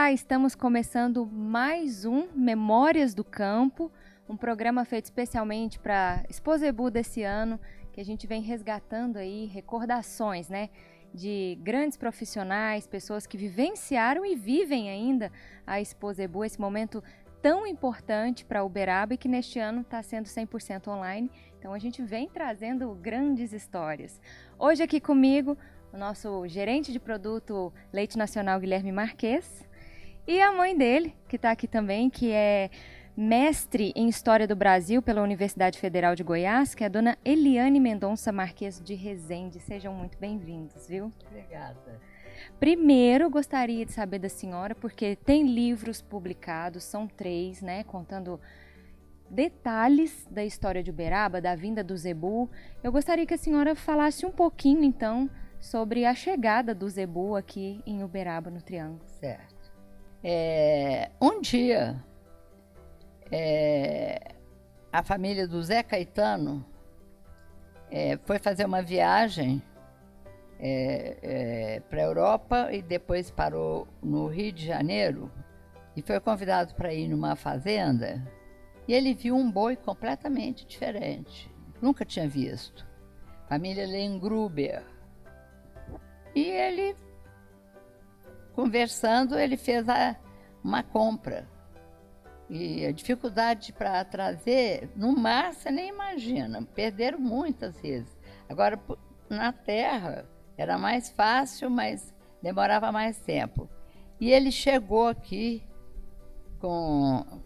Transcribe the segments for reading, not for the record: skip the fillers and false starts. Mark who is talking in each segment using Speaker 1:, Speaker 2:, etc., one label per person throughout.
Speaker 1: Olá, estamos começando mais um Memórias do Campo, um programa feito especialmente para Expo Zebu desse ano, que a gente vem resgatando aí recordações, né, de grandes profissionais, pessoas que vivenciaram e vivem ainda a Expo Zebu, esse momento tão importante para Uberaba e que neste ano está sendo 100% online. Então a gente vem trazendo grandes histórias. Hoje aqui comigo o nosso gerente de produto Leite Nacional, Guilherme Marques, e a mãe dele, que está aqui também, que é mestre em História do Brasil pela Universidade Federal de Goiás, que é a dona Eliane Mendonça Marques de Rezende. Sejam muito bem-vindos, viu?
Speaker 2: Obrigada.
Speaker 1: Primeiro, gostaria de saber da senhora, porque tem livros publicados, são 3, né, contando detalhes da história de Uberaba, da vinda do Zebu. Eu gostaria que a senhora falasse um pouquinho, então, sobre a chegada do Zebu aqui em Uberaba, no Triângulo.
Speaker 2: Certo. Um dia, a família do Zé Caetano foi fazer uma viagem para a Europa e depois parou no Rio de Janeiro e foi convidado para ir numa fazenda e ele viu um boi completamente diferente. Nunca tinha visto. Família Lengruber. E ele, conversando, ele fez uma compra. E a dificuldade para trazer, no mar você nem imagina, perderam muitas vezes. Agora, na terra, era mais fácil, mas demorava mais tempo. E ele chegou aqui com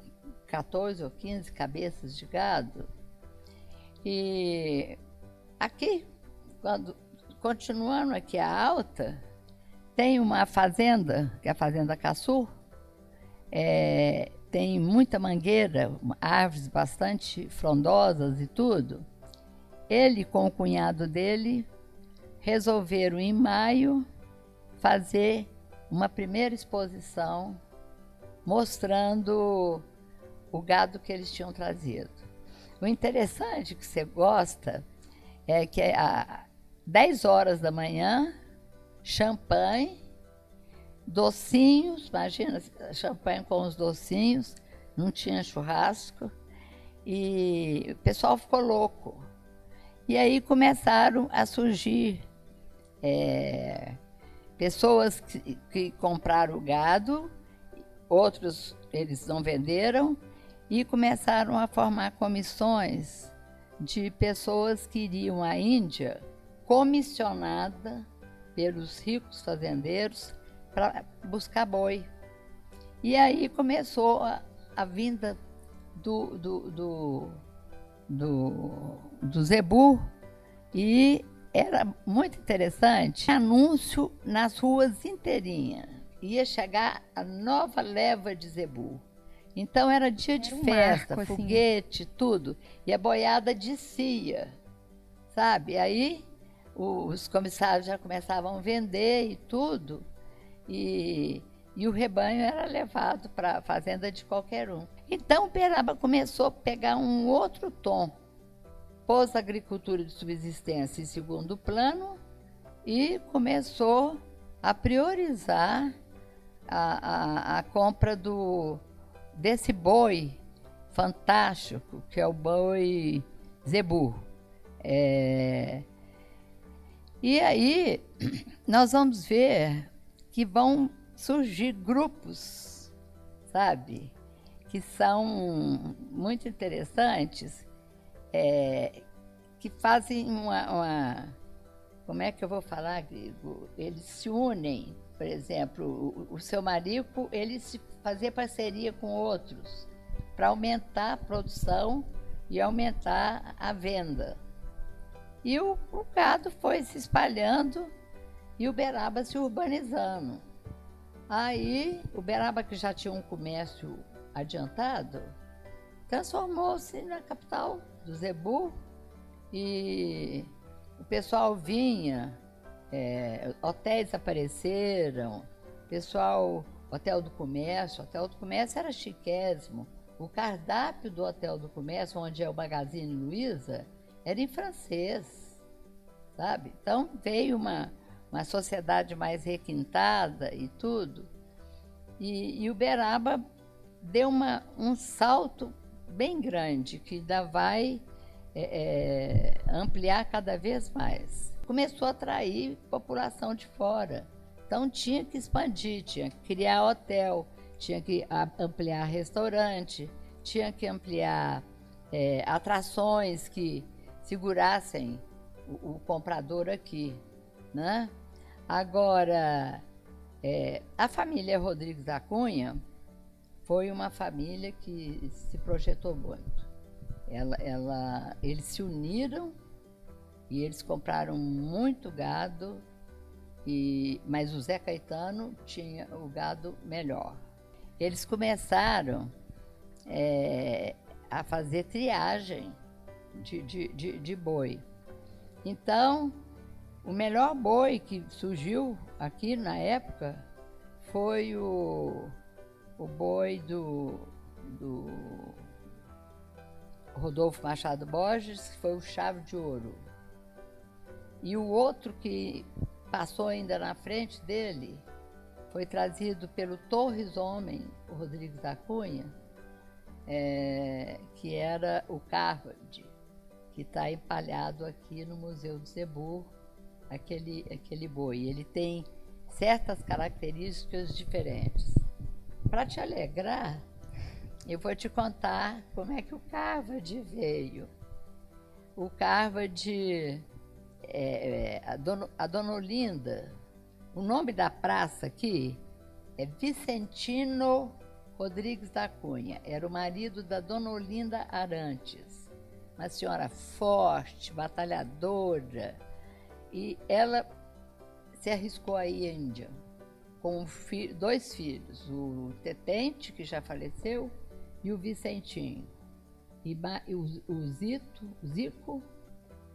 Speaker 2: 14 ou 15 cabeças de gado. E aqui, continuando aqui a alta, tem uma fazenda, que é a Fazenda Caçu, tem muita mangueira, árvores bastante frondosas e tudo. Ele com o cunhado dele resolveram em maio fazer uma primeira exposição mostrando o gado que eles tinham trazido. O interessante que você gosta é que às 10 horas da manhã, champanhe, docinhos, imagina, champanhe com os docinhos, não tinha churrasco, e o pessoal ficou louco. E aí começaram a surgir pessoas que compraram o gado, outros eles não venderam, e começaram a formar comissões de pessoas que iriam à Índia, comissionada pelos ricos fazendeiros para buscar boi. E aí começou a vinda do Zebu, e era muito interessante. Anúncio nas ruas inteirinhas. Ia chegar a nova leva de Zebu. Então era dia de festa,
Speaker 1: marco,
Speaker 2: foguete, tudo. E a boiada descia, sabe? Aí os comissários já começavam a vender e tudo. E o rebanho era levado para a fazenda de qualquer um. Então Uberaba começou a pegar um outro tom. Pôs a agricultura de subsistência em segundo plano e começou a priorizar a compra desse boi fantástico, que é o boi Zebu. E aí nós vamos ver que vão surgir grupos, sabe, que são muito interessantes, que fazem como é que eu vou falar, Grigo? Eles se unem, por exemplo, o seu marico, ele se fazia parceria com outros para aumentar a produção e aumentar a venda. E o gado foi se espalhando e Uberaba se urbanizando. Aí, Uberaba, que já tinha um comércio adiantado, transformou-se na capital do Zebu e o pessoal vinha, hotéis apareceram, Hotel do Comércio era chiquésimo. O cardápio do Hotel do Comércio, onde é o Magazine Luiza, era em francês, sabe? Então veio uma sociedade mais requintada e tudo. E Uberaba deu um salto bem grande, que ainda vai ampliar cada vez mais. Começou a atrair população de fora. Então tinha que expandir, tinha que criar hotel, tinha que ampliar restaurante, tinha que ampliar atrações que segurassem o comprador aqui, né? Agora, a família Rodrigues da Cunha foi uma família que se projetou muito. Eles se uniram e eles compraram muito gado, mas o Zé Caetano tinha o gado melhor. Eles começaram a fazer triagem de boi. Então, o melhor boi que surgiu aqui na época foi o boi do Rodolfo Machado Borges, que foi o Chave de Ouro. E o outro que passou ainda na frente dele foi trazido pelo Torres Homem, o Rodrigues da Cunha, que era o Carvard, que está empalhado aqui no Museu do Zebu, aquele boi. Ele tem certas características diferentes. Para te alegrar, eu vou te contar como é que o Carvard veio. O Carvard, a Dona Olinda, o nome da praça aqui é Vicentino Rodrigues da Cunha. Era o marido da Dona Olinda Arantes, uma senhora forte, batalhadora, e ela se arriscou à Índia com dois filhos, o Tetente, que já faleceu, e o Vicentinho, e o Zico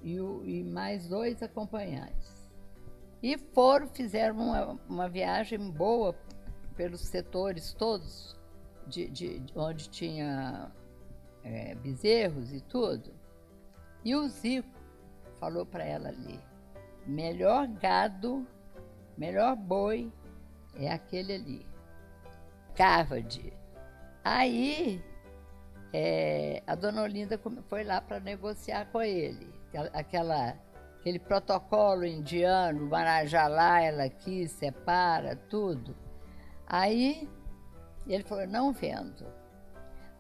Speaker 2: e mais dois acompanhantes. E fizeram uma viagem boa pelos setores todos, de onde tinha bezerros e tudo. E o Zico falou para ela ali: melhor gado, melhor boi é aquele ali, Carvard. Aí a Dona Olinda foi lá para negociar com ele, aquele protocolo indiano, Marajá lá, ela aqui, separa, tudo. Aí ele falou: não vendo.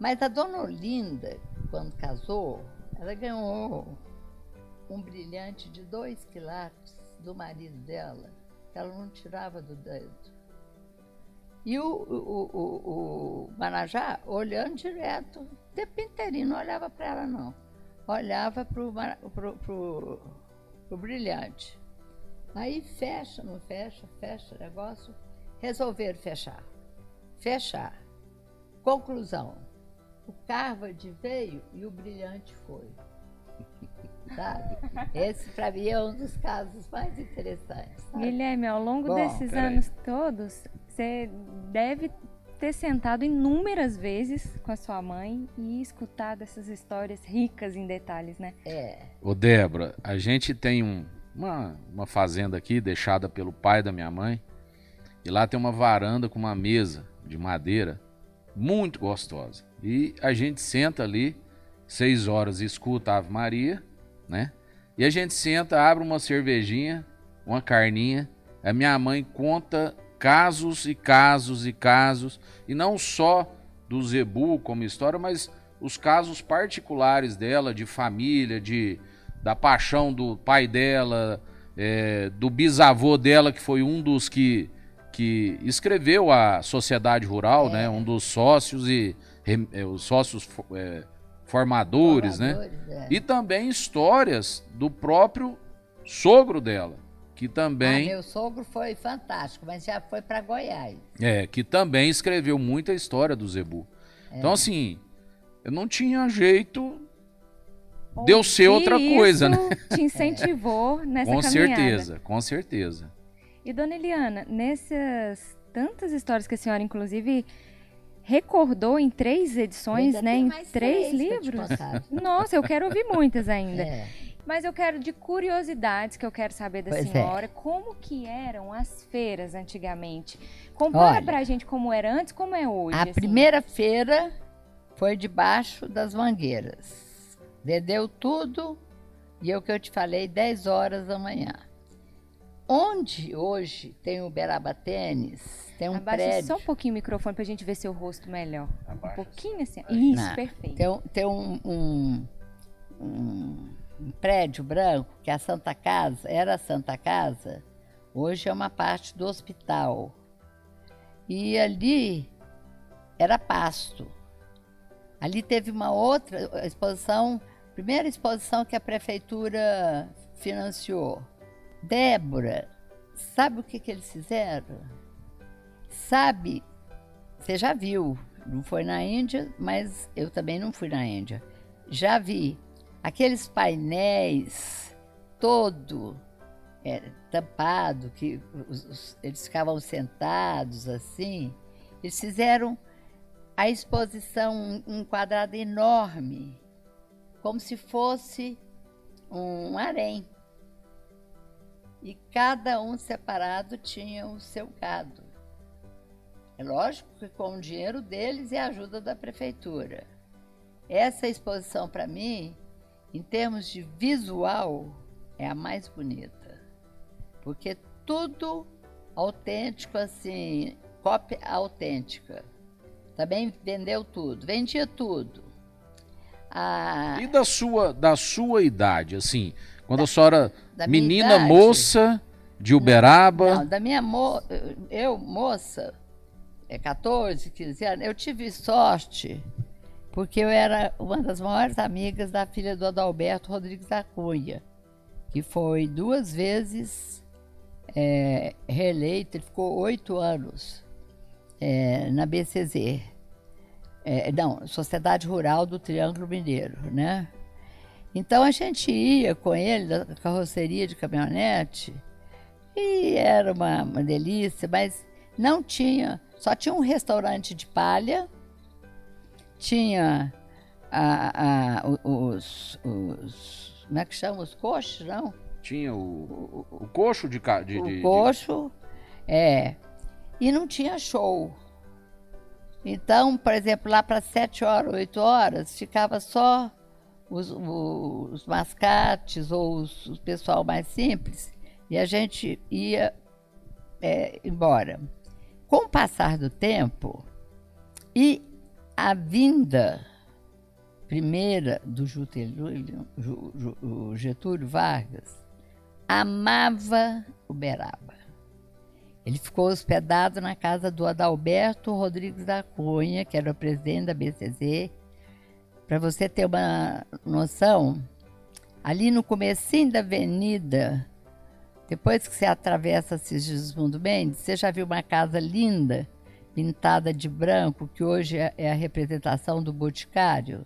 Speaker 2: Mas a Dona Olinda, quando casou, ela ganhou um brilhante de 2 quilates do marido dela, que ela não tirava do dedo. E o Marajá olhando direto, o tempo inteirinho, não olhava para ela não, olhava pro brilhante. Aí fecha, não fecha, fecha o negócio, resolveram fechar. Conclusão: o Carvard veio e o brilhante foi. Sabe? Esse, para mim, é um dos casos mais interessantes. Sabe?
Speaker 1: Guilherme, ao longo desses anos todos, você deve ter sentado inúmeras vezes com a sua mãe e escutado essas histórias ricas em detalhes, né?
Speaker 3: Ô, Débora, a gente tem uma fazenda aqui deixada pelo pai da minha mãe, e lá tem uma varanda com uma mesa de madeira muito gostosa. E a gente senta ali 6 horas e escuta a Ave Maria, né? E a gente senta, abre uma cervejinha, uma carninha. A minha mãe conta casos e casos e casos, e não só do Zebu como história, mas os casos particulares dela, de família, da paixão do pai dela, do bisavô dela, que foi um dos que escreveu a Sociedade Rural, né? Um dos sócios os sócios formadores, né? E também histórias do próprio sogro dela, que também...
Speaker 2: meu sogro foi fantástico, mas já foi para Goiás.
Speaker 3: Que também escreveu muita história do Zebu. Então, assim, eu não tinha jeito de eu ser outra coisa, né?
Speaker 1: Te incentivou nessa
Speaker 3: com
Speaker 1: caminhada.
Speaker 3: Com certeza.
Speaker 1: E, dona Eliana, nessas tantas histórias que a senhora, inclusive, recordou em 3 edições, né? Em 3 livros. Nossa, eu quero ouvir muitas ainda. Mas eu quero de curiosidades, que eu quero saber da
Speaker 2: Pois
Speaker 1: senhora, como que eram as feiras antigamente? Compara
Speaker 2: Olha,
Speaker 1: pra gente como era antes, como é hoje.
Speaker 2: A
Speaker 1: assim.
Speaker 2: primeira feira foi debaixo das mangueiras. Vendeu tudo e é o que eu te falei, 10 horas da manhã. Onde hoje tem o Uberaba Tênis, tem um
Speaker 1: Abaixa
Speaker 2: prédio.
Speaker 1: só um pouquinho o microfone pra gente ver seu rosto melhor.
Speaker 3: Abaixa.
Speaker 1: Um pouquinho assim. Isso,
Speaker 2: Não,
Speaker 1: perfeito.
Speaker 2: Tem um prédio branco que é a Santa Casa, era a Santa Casa, hoje é uma parte do hospital. E ali era pasto. Ali teve uma outra exposição, primeira exposição que a prefeitura financiou. Débora, sabe o que eles fizeram? Sabe, você já viu, não foi na Índia, mas eu também não fui na Índia. Já vi aqueles painéis todo tampado, que eles ficavam sentados assim. Eles fizeram a exposição um quadrado enorme, como se fosse um harém. E cada um separado tinha o seu gado. É lógico que com o dinheiro deles e a ajuda da prefeitura. Essa exposição, para mim, em termos de visual, é a mais bonita. Porque tudo autêntico, assim, cópia autêntica. Também vendeu tudo, vendia tudo.
Speaker 3: E da sua idade, assim, quando a senhora,
Speaker 2: da minha
Speaker 3: menina,
Speaker 2: idade?
Speaker 3: moça, de Uberaba...
Speaker 2: Não, da minha moça, 14, 15 anos, eu tive sorte, porque eu era uma das maiores amigas da filha do Adalberto Rodrigues da Cunha, que foi 2 vezes reeleito, ele ficou 8 anos na BCZ. Não, Sociedade Rural do Triângulo Mineiro, né? Então a gente ia com ele da carroceria de caminhonete e era uma delícia, mas não tinha, só tinha um restaurante de palha, tinha os como é que chama? Os coxos, não?
Speaker 3: Tinha o coxo de...
Speaker 2: O coxo, e não tinha show. Então, por exemplo, lá para 7 horas, 8 horas, ficava só os mascates ou o pessoal mais simples, e a gente ia embora. Com o passar do tempo e a vinda primeira do Getúlio Vargas, amava Uberaba. Ele ficou hospedado na casa do Adalberto Rodrigues da Cunha, que era o presidente da BCZ. Para você ter uma noção, ali no comecinho da avenida, depois que você atravessa Sigismundo Mendes, você já viu uma casa linda, pintada de branco, que hoje é a representação do Boticário?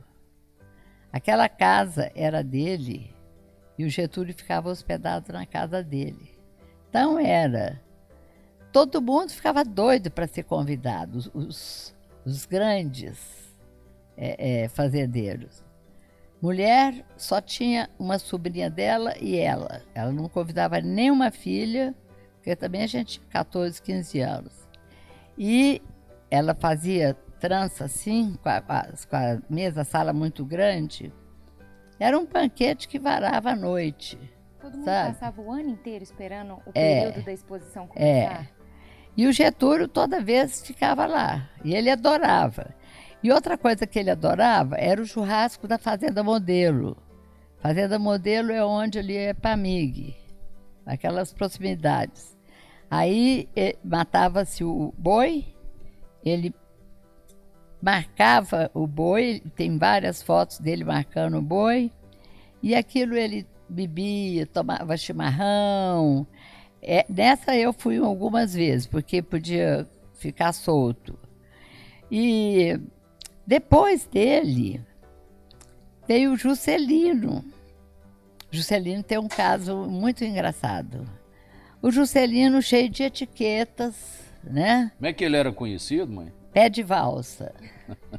Speaker 2: Aquela casa era dele e o Getúlio ficava hospedado na casa dele. Então todo mundo ficava doido para ser convidado, os grandes fazendeiros. Mulher só tinha uma sobrinha dela e ela. Ela não convidava nenhuma filha, porque também a gente tinha 14, 15 anos. E ela fazia trança assim, com a mesa, a sala muito grande. Era um banquete que varava a noite.
Speaker 1: Todo mundo
Speaker 2: sabe?
Speaker 1: passava o ano inteiro esperando o período da exposição começar?
Speaker 2: E o Getúlio toda vez ficava lá, e ele adorava. E outra coisa que ele adorava era o churrasco da Fazenda Modelo. Fazenda Modelo é onde ali é Pamig, aquelas proximidades. Aí matava-se o boi, ele marcava o boi, tem várias fotos dele marcando o boi, e aquilo ele bebia, tomava chimarrão. Nessa eu fui algumas vezes, porque podia ficar solto. E depois dele, veio o Juscelino. Juscelino tem um caso muito engraçado. O Juscelino cheio de etiquetas, né?
Speaker 3: Como é que ele era conhecido, mãe?
Speaker 2: Pé de valsa.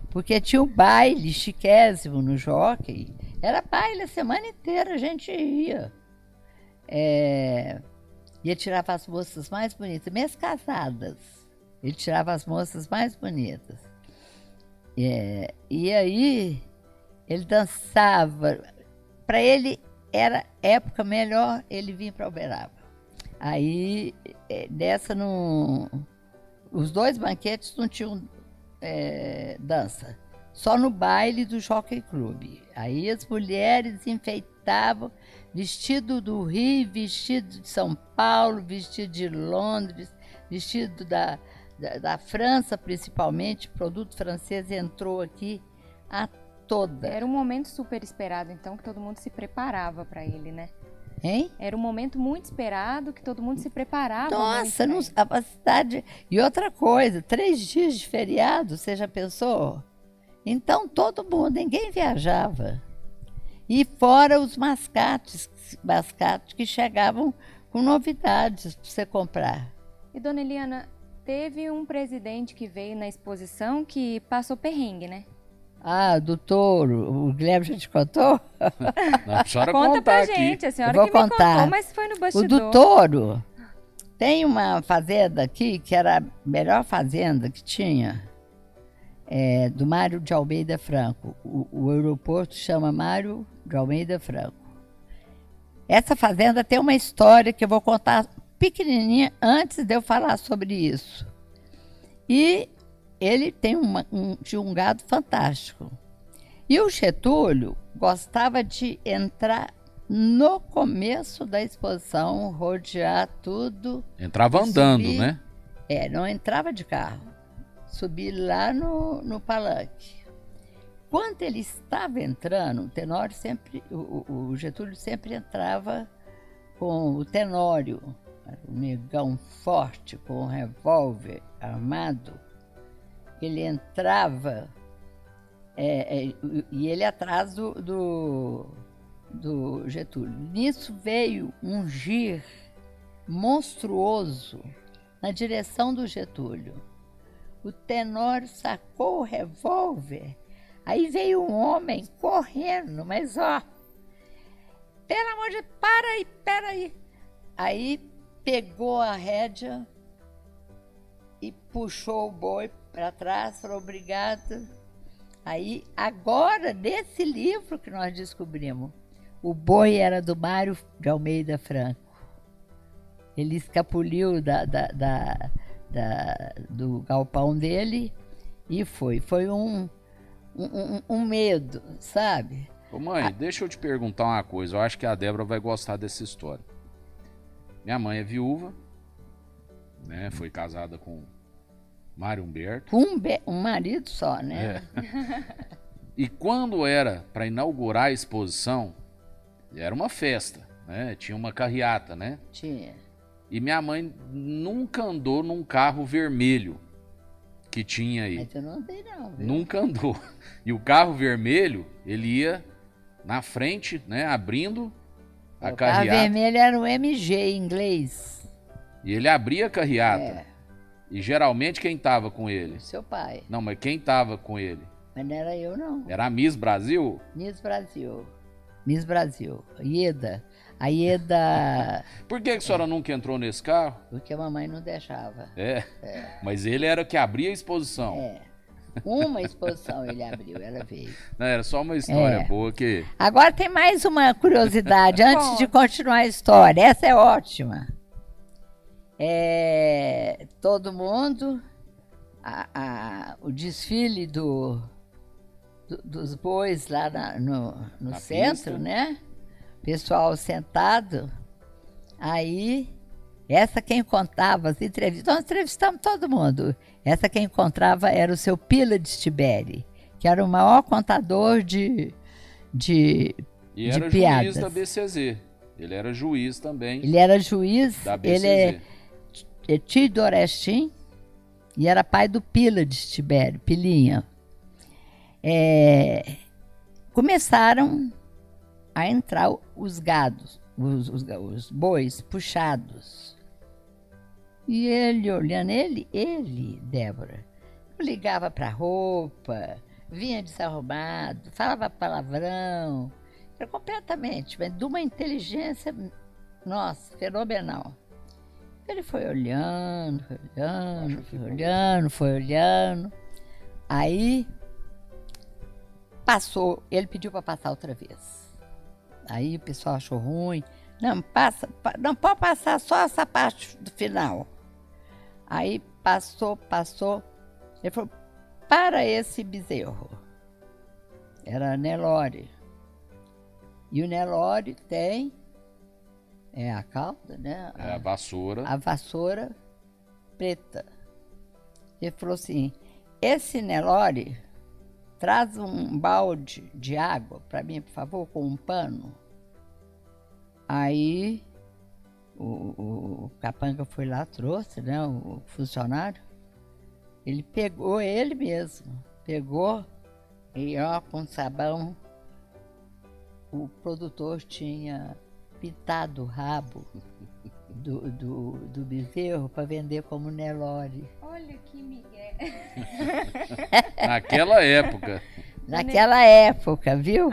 Speaker 2: Porque tinha um baile chiquésimo no Jockey. Era baile a semana inteira, a gente ia. Ia tirar as moças mais bonitas, mesmo casadas. Ele tirava as moças mais bonitas. E aí, ele dançava. Para ele, era época melhor ele vir para Uberaba. Aí, os 2 banquetes não tinham dança. Só no baile do Jockey Club. Aí as mulheres enfeitavam vestido do Rio, vestido de São Paulo, vestido de Londres, vestido da França principalmente. O produto francês entrou aqui a toda.
Speaker 1: Era um momento super esperado, então, que todo mundo se preparava para ele, né?
Speaker 2: Hein?
Speaker 1: Era um momento muito esperado, que todo mundo se preparava.
Speaker 2: Nossa, a cidade... E outra coisa, 3 dias de feriado, você já pensou? Então, todo mundo, ninguém viajava. E fora os mascates que chegavam com novidades para você comprar.
Speaker 1: E, dona Eliana, teve um presidente que veio na exposição que passou perrengue, né?
Speaker 2: Ah, do Touro, o Guilherme já te contou?
Speaker 3: Não, a senhora
Speaker 1: Conta pra
Speaker 3: aqui.
Speaker 1: gente, a senhora
Speaker 2: Eu
Speaker 1: que
Speaker 2: vou
Speaker 1: me
Speaker 2: contar.
Speaker 1: contou, mas foi no
Speaker 2: O
Speaker 1: bastidor.
Speaker 2: do Touro, tem uma fazenda aqui, que era a melhor fazenda que tinha, do Mário de Almeida Franco. O aeroporto chama Mário de Almeida Franco. Essa fazenda tem uma história que eu vou contar pequenininha antes de eu falar sobre isso. E ele tinha um gado fantástico. E o Getúlio gostava de entrar no começo da exposição, rodear tudo.
Speaker 3: Entrava andando,
Speaker 2: subir,
Speaker 3: né?
Speaker 2: Não entrava de carro. Subir lá no palanque. Quando ele estava entrando, o Tenório o Getúlio sempre entrava com o Tenório, um negão forte, com um revólver armado. Ele entrava e ele atrás do Getúlio. Nisso veio um gir monstruoso na direção do Getúlio. O Tenório sacou o revólver, aí veio um homem correndo, mas pelo amor de Deus, para aí. Aí pegou a rédea e puxou o boi para trás, falou obrigado. Aí, agora, nesse livro que nós descobrimos, o boi era do Mário de Almeida Franco. Ele escapuliu do galpão dele e foi um medo, sabe?
Speaker 3: Ô mãe, deixa eu te perguntar uma coisa. Eu acho que a Débora vai gostar dessa história. Minha mãe é viúva, né? Foi casada com Mário Humberto.
Speaker 2: Um marido só, né?
Speaker 3: E quando era para inaugurar a exposição, era uma festa, né? Tinha uma carreata, né?
Speaker 2: Tinha.
Speaker 3: E minha mãe nunca andou num carro vermelho que tinha aí.
Speaker 2: Mas eu não andei não, viu?
Speaker 3: Nunca andou. E o carro vermelho, ele ia na frente, né? Abrindo a carreata.
Speaker 2: O carro vermelho era um MG em inglês.
Speaker 3: E ele abria a carreata. E geralmente quem tava com ele?
Speaker 2: Seu pai.
Speaker 3: Não, mas quem tava com ele?
Speaker 2: Mas não era eu, não.
Speaker 3: Era a Miss Brasil?
Speaker 2: Miss Brasil. Miss Brasil. Ieda. A Ieda...
Speaker 3: Por que a senhora nunca entrou nesse carro?
Speaker 2: Porque a mamãe não deixava.
Speaker 3: Mas ele era o que abria a exposição.
Speaker 2: Uma exposição ele abriu, ela veio.
Speaker 3: Não, era só uma história boa que...
Speaker 2: Agora tem mais uma curiosidade, antes de continuar a história. Essa é ótima. Todo mundo... o desfile dos bois lá no centro, pista, né? Pessoal sentado. Aí, essa quem contava as entrevistas, nós entrevistamos todo mundo. Essa quem encontrava era o seu Pílades Tiberi, que era o maior contador de
Speaker 3: E era
Speaker 2: piadas.
Speaker 3: Juiz da BCZ. Ele era juiz também.
Speaker 2: Ele era juiz,
Speaker 3: da BCZ.
Speaker 2: Ele é tio do Orestim e era pai do Pílades Tiberi, Pilinha. Começaram a entrar os gados, os bois puxados. E ele, olhando ele, Débora, ligava para roupa, vinha desarrumado, falava palavrão, Era completamente, mas de uma inteligência, nossa, fenomenal. Ele foi olhando, foi olhando. Aí passou, ele pediu para passar outra vez. Aí o pessoal achou ruim. Não, não pode passar só essa parte do final. Aí passou. Ele falou, para esse bezerro. Era Nelore. E o Nelore tem a cauda, né?
Speaker 3: A vassoura.
Speaker 2: A vassoura preta. Ele falou assim, esse Nelore, traz um balde de água para mim, por favor, com um pano. Aí o capanga foi lá, trouxe, né, o funcionário. Ele pegou ele mesmo, e ó, com sabão, o produtor tinha pintado o rabo do bezerro para vender como Nelore.
Speaker 1: Olha que migué.
Speaker 3: Naquela época.
Speaker 2: Naquela época, viu?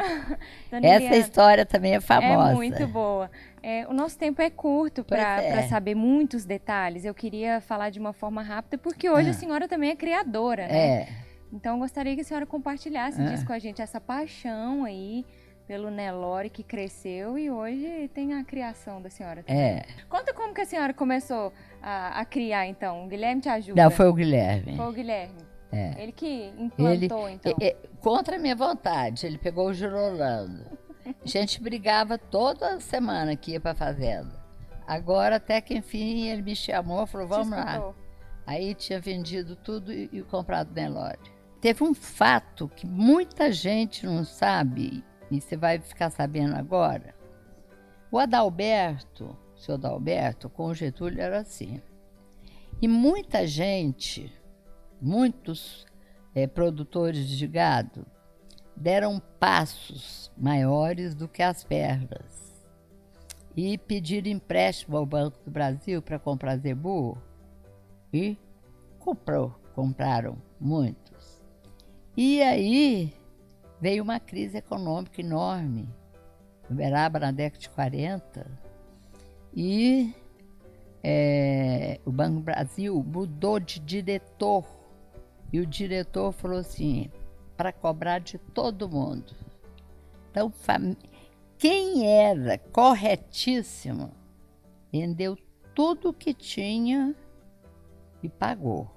Speaker 1: Dona
Speaker 2: Essa
Speaker 1: Eliana,
Speaker 2: história também é famosa.
Speaker 1: é muito boa. O nosso tempo é curto para saber muitos detalhes. Eu queria falar de uma forma rápida, porque hoje a senhora também é criadora, né? Então, eu gostaria que a senhora compartilhasse disso com a gente, essa paixão aí pelo Nelore que cresceu e hoje tem a criação da senhora também. Conta como que a senhora começou a criar, então. O Guilherme te ajuda?
Speaker 2: Não, foi o Guilherme.
Speaker 1: Foi o Guilherme. Ele que implantou, então.
Speaker 2: Contra a minha vontade, ele pegou o Girolando. A gente brigava toda semana que ia pra fazenda. Agora, até que enfim, ele me chamou e falou, vamos lá. Aí tinha vendido tudo e comprado Nelore. Teve um fato que muita gente não sabe, e você vai ficar sabendo agora. O Adalberto, o seu Adalberto, com o Getúlio era assim. E muita gente, muitos produtores de gado, deram passos maiores do que as pernas. E pediram empréstimo ao Banco do Brasil para comprar zebu. E compraram muitos. E aí veio uma crise econômica enorme, em Uberaba, na década de 40, e o Banco do Brasil mudou de diretor, e o diretor falou assim, para cobrar de todo mundo. Então, quem era corretíssimo, vendeu tudo que tinha e pagou.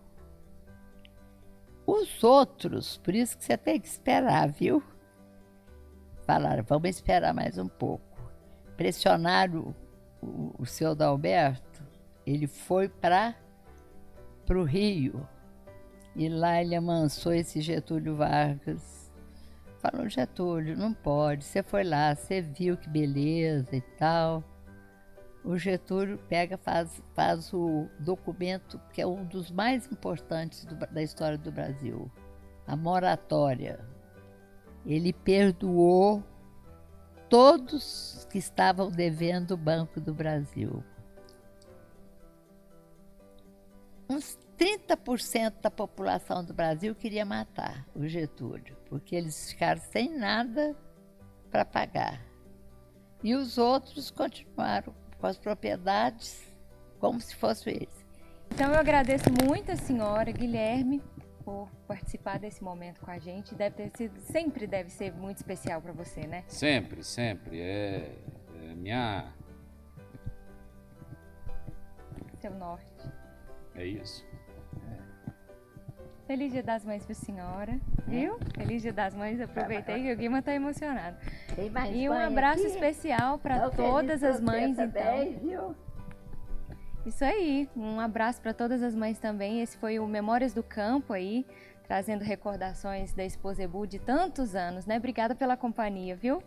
Speaker 2: Os outros, por isso que você tem que esperar, viu? Falaram, vamos esperar mais um pouco. Pressionaram o seu Adalberto, ele foi para o Rio. E lá ele amansou esse Getúlio Vargas. Falou, Getúlio, não pode, você foi lá, você viu que beleza e tal. O Getúlio faz o documento que é um dos mais importantes da história do Brasil, a moratória. Ele perdoou todos que estavam devendo o Banco do Brasil. Uns 30% da população do Brasil queria matar o Getúlio, porque eles ficaram sem nada para pagar. E os outros continuaram com as propriedades como se fosse eles.
Speaker 1: Então eu agradeço muito a senhora, Guilherme, por participar desse momento com a gente. Sempre deve ser muito especial para você, né?
Speaker 3: Sempre. É minha...
Speaker 1: Seu norte.
Speaker 3: É isso.
Speaker 1: Feliz Dia das Mães para a senhora, viu? Feliz Dia das Mães, aproveitei que o Guima está emocionado. E um abraço especial para todas as mães, então.
Speaker 2: Viu?
Speaker 1: Isso aí, um abraço para todas as mães também. Esse foi o Memórias do Campo aí, trazendo recordações da Exposebu de tantos anos, né? Obrigada pela companhia, viu?